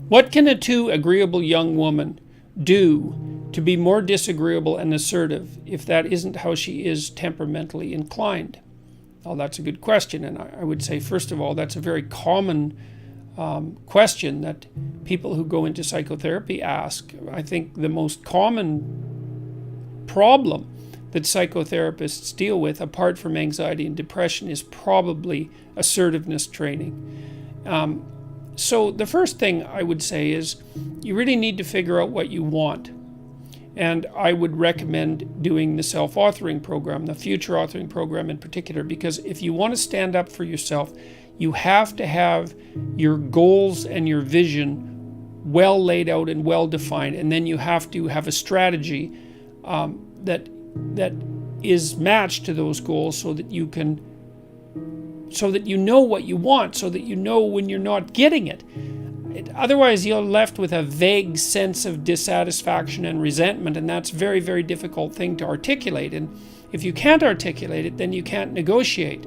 What can a too agreeable young woman do to be more disagreeable and assertive if that isn't how she is temperamentally inclined? Well, that's a good question, and I would say, first of all, that's a very common question that people who go into psychotherapy ask. I think the most common problem that psychotherapists deal with, apart from anxiety and depression, is probably assertiveness training. So the first thing I would say is you really need to figure out what you want. And I would recommend doing the self-authoring program, the future authoring program in particular, because if you want to stand up for yourself, you have to have your goals and your vision well laid out and well defined. And then you have to have a strategy that is matched to those goals so that you know what you want, so that you know when you're not getting it. Otherwise, you're left with a vague sense of dissatisfaction and resentment, and that's a very, very difficult thing to articulate. And if you can't articulate it, then you can't negotiate.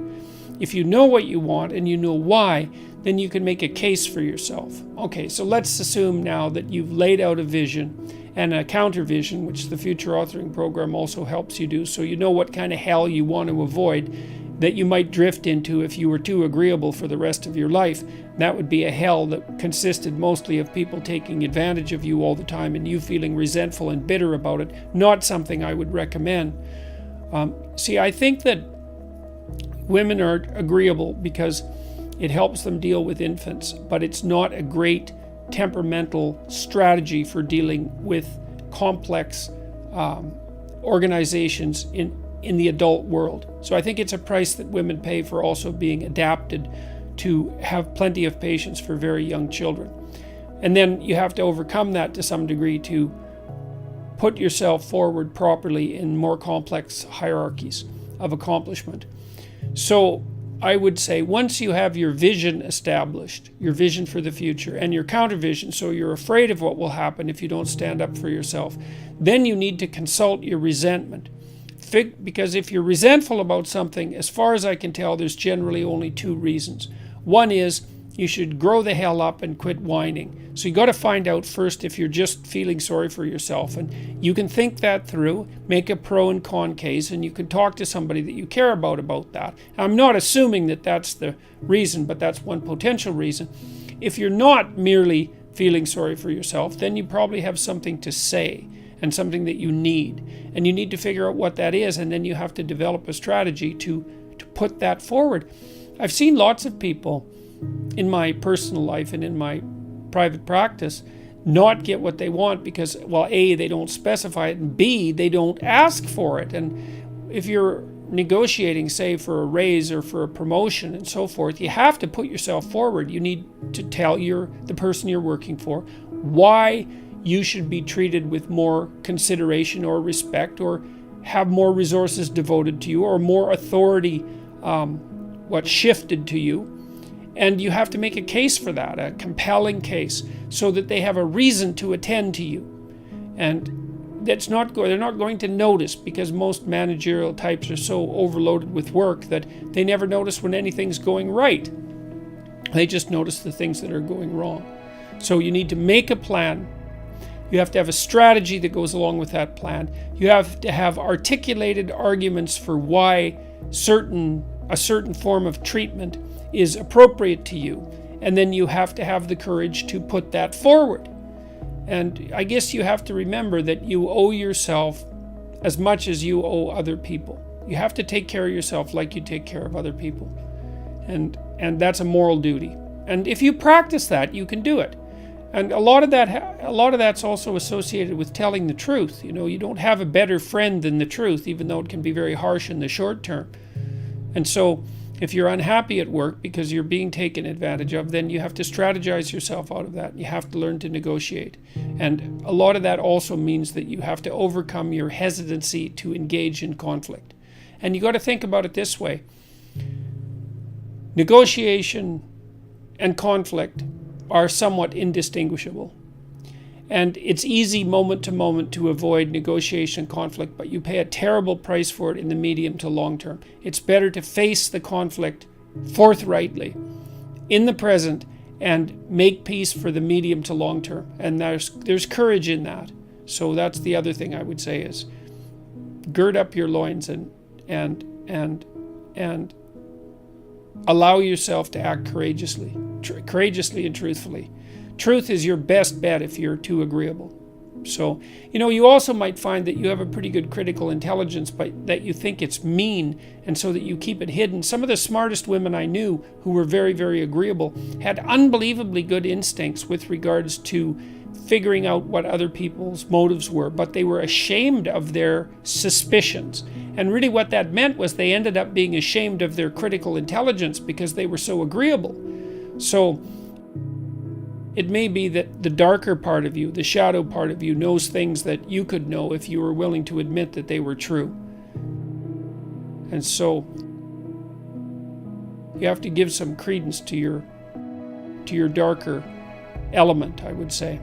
If you know what you want and you know why, then you can make a case for yourself. Okay, so let's assume now that you've laid out a vision and a counter vision, which the future authoring program also helps you do, so you know what kind of hell you want to avoid that you might drift into if you were too agreeable for the rest of your life. That would be a hell that consisted mostly of people taking advantage of you all the time and you feeling resentful and bitter about it. Not something I would recommend. See, I think that women are agreeable because it helps them deal with infants, but it's not a great temperamental strategy for dealing with complex organizations in the adult world. So I think it's a price that women pay for also being adapted to have plenty of patience for very young children. And then you have to overcome that to some degree to put yourself forward properly in more complex hierarchies of accomplishment. So I would say once you have your vision established, your vision for the future, and your counter vision, so you're afraid of what will happen if you don't stand up for yourself, then you need to consult your resentment. Because if you're resentful about something, as far as I can tell, there's generally only two reasons. One is you should grow the hell up and quit whining. So you got to find out first if you're just feeling sorry for yourself. And you can think that through, make a pro and con case, and you can talk to somebody that you care about that. I'm not assuming that that's the reason, but that's one potential reason. If you're not merely feeling sorry for yourself, then you probably have something to say and something that you need. And you need to figure out what that is, and then you have to develop a strategy to put that forward. I've seen lots of people in my personal life and in my private practice not get what they want because, well, A, they don't specify it, and B, they don't ask for it. And if you're negotiating, say, for a raise or for a promotion and so forth, you have to put yourself forward. You need to tell the person you're working for why you should be treated with more consideration or respect, or have more resources devoted to you, or more authority shifted to you. And you have to make a case for that, a compelling case, so that they have a reason to attend to you. And they're not going to notice, because most managerial types are so overloaded with work that they never notice when anything's going right. They just notice the things that are going wrong. So you need to make a plan. You have to have a strategy that goes along with that plan. You have to have articulated arguments for why a certain form of treatment is appropriate to you. And then you have to have the courage to put that forward. And I guess you have to remember that you owe yourself as much as you owe other people. You have to take care of yourself like you take care of other people. And that's a moral duty. And if you practice that, you can do it. And a lot of that's also associated with telling the truth. You know, you don't have a better friend than the truth, even though it can be very harsh in the short term. And so if you're unhappy at work because you're being taken advantage of, then you have to strategize yourself out of that. You have to learn to negotiate. And a lot of that also means that you have to overcome your hesitancy to engage in conflict. And you got to think about it this way. Negotiation and conflict are somewhat indistinguishable. And it's easy moment to moment to avoid negotiation and conflict, but you pay a terrible price for it in the medium to long term. It's better to face the conflict forthrightly in the present and make peace for the medium to long term. And there's courage in that. So that's the other thing I would say is gird up your loins and allow yourself to act courageously and truthfully. Truth is your best bet if you're too agreeable. So, you also might find that you have a pretty good critical intelligence, but that you think it's mean, and so that you keep it hidden. Some of the smartest women I knew who were very, very agreeable had unbelievably good instincts with regards to figuring out what other people's motives were, but they were ashamed of their suspicions. And really what that meant was they ended up being ashamed of their critical intelligence because they were so agreeable. So it may be that the darker part of you, the shadow part of you, knows things that you could know if you were willing to admit that they were true. And so you have to give some credence to your darker element, I would say.